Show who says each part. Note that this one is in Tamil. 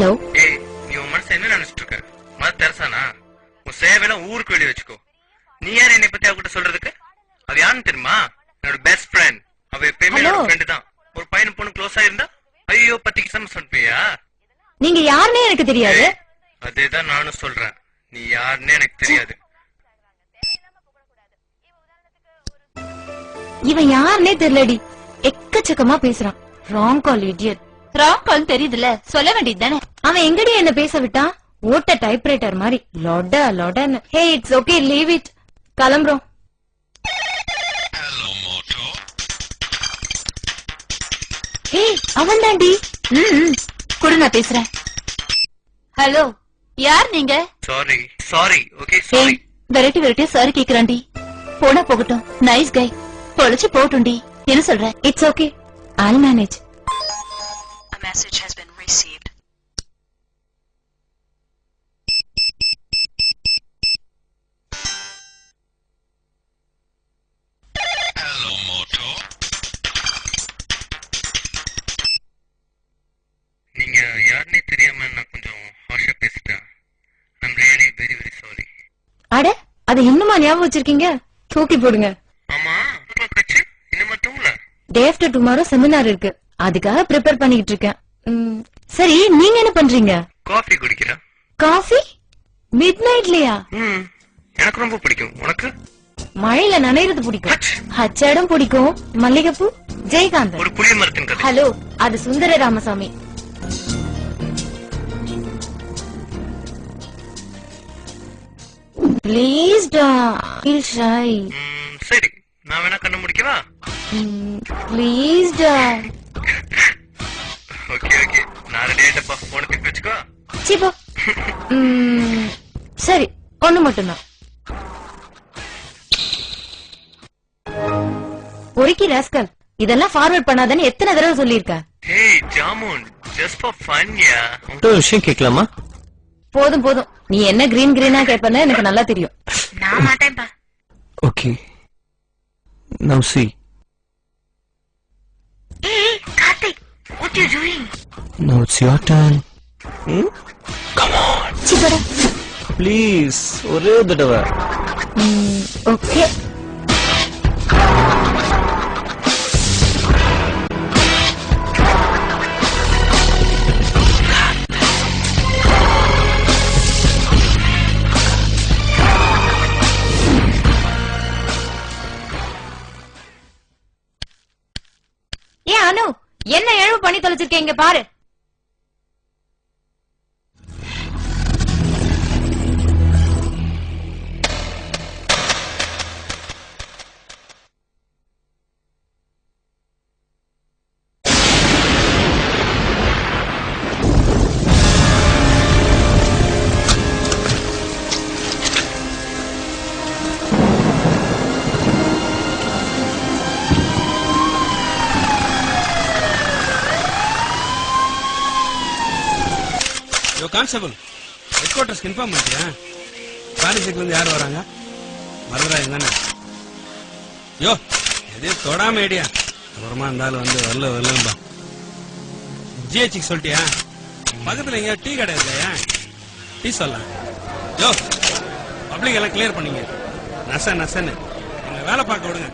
Speaker 1: ஹலோ.
Speaker 2: ஏய், நீ உன் மனசு என்ன நினைச்சிட்டு இருக்க? மத தெரசானா? உன் சேவையெல்லாம் ஊருக்கு வெளியே வச்சுக்கோ. நீ யார் என்னை பத்தி அவகிட்ட சொல்றதுக்கு? அது யாருன்னு தெரியுமா? என்னோட பெஸ்ட் ஃப்ரெண்ட். அவ எப்பயுமே என்னோட ஃப்ரெண்டு தான். ஒரு பையன் பொண்ணு க்ளோஸா இருந்தா ஐயோ பத்திக்கு சமஸ்பியா?
Speaker 1: நீங்க யாருன்னே எனக்கு தெரியாது.
Speaker 2: அதேதான் நானும் சொல்றேன், நீ யாருன்னே எனக்கு தெரியாது.
Speaker 1: இவன் யாருன்னே தெரியலடி. எக்கச்சக்கமா பேசுறான். ராங் கால் இடியட்.
Speaker 3: ராங் கால் தெரியுதுல, சொல்ல வேண்டியது தானே.
Speaker 1: அவன் எங்கடி என்ன பேச விட்டான்? ஓட்ட டைப்ரைட்டர் மாதிரி லொட லொடன்னு. ஹே, இட்ஸ் ஓகே, லீவ் இட். கிளம்புறோம். ஹே, அவன் தாண்டி.
Speaker 3: குடு, நான் பேசுறேன். ஹலோ, யார் நீங்க?
Speaker 2: Sorry sorry. Okay sorry.
Speaker 3: Variety sari கேக்குறாண்டி. போனா போகட்டும். Nice guy. பொழைச்சு போட்டுண்டி. என்ன சொல்ற?
Speaker 1: It's okay, I'll manage.
Speaker 4: A message has been received.
Speaker 5: Hello, Moto.
Speaker 2: நீங்க யாருன்னே தெரியாம நான் கொஞ்சம் ஹார்ஷா பேசிட்டேன். I'm really very very sorry.
Speaker 1: அட, அது இன்னுமா ஞாபகம் வச்சிருக்கீங்க? தூக்கி போடுங்க.
Speaker 2: ஆமா, கட்சி இன்னும் தூங்கல.
Speaker 1: டே ஆஃப்டர் டுமாரோ செமினார் இருக்கு, அதுக்காக ப்ரிப்பேர் பண்ணிட்டு இருக்கேன். சரி, நீங்க என்ன பண்றீங்க?
Speaker 2: காஃபி குடிக்கிறேன்.
Speaker 1: காஃபி மிட் நைட்லயா?
Speaker 2: எனக்கு ரொம்ப பிடிக்கும். உனக்கு?
Speaker 1: மழையில நனைறது பிடிக்கும். ஹச்சாடம் பிடிக்கும். மல்லிகைப்பூ, ஜெயகாந்த்.
Speaker 2: ஒரு புளிய மரத்தின் கதை.
Speaker 1: ஹலோ, அது சுந்தர ராமசாமி. ப்ளீஸ் டா, ஃபீல் ஷை.
Speaker 2: சரி, நான் வேணா கண்ணு முடிக்கவா?
Speaker 1: ப்ளீஸ் டா.
Speaker 2: ஓகே ஓகே, நான் ரெடி ஆயிட்டப்பா. போன பிக் வச்சுக்கோ.
Speaker 1: சிப்போ. சரி, ஒண்ணு மட்டும்தான். ஒருக்கி ராஸ்கல், இதெல்லாம் ஃபார்வர்ட் பண்ணாதன்னு எத்தனை தடவை சொல்லியிருக்கேன்.
Speaker 2: ஹே ஜாமுன், just for fun யா.
Speaker 6: ஒரு விஷயம் கேட்கலாமா?
Speaker 1: போதும் போதும், நீ என்ன கிரீன் கிரீனா கேட்பன்னு எனக்கு நல்லா தெரியும்.
Speaker 4: நான் மாட்டேன்பா.
Speaker 6: Okay. Now see.
Speaker 4: Hey, Karthik, what you doing?
Speaker 6: Now it's your turn. Come on.
Speaker 1: சிப்படா.
Speaker 6: Please, ஒரே தடவை.
Speaker 1: ஓகே. அனு, என்ன எழுவு பண்ணி தொலைச்சிருக்கீங்க பாரு.
Speaker 7: கான்ஸ்டபிள், ஹெட் குவார்டர்ஸ்க்கு இன்ஃபார்ம் பண்ணிட்டியா? பாரிசுக்கு வந்து யார் வராங்க? மறந்துடாங்க தானே? யோ, எதே தொடாம ஐடியா. அப்புறமா இருந்தாலும் வந்து வரலம்பா. ஜிஹெச்சுக்கு சொல்லிட்டியா? பக்கத்துல எங்க டீ கடை இல்லையா? டீ சொல்லலாம். யோ, பப்ளிக் எல்லாம் கிளியர் பண்ணீங்க. நசன்னு எங்க வேலை பார்க்க விடுங்க.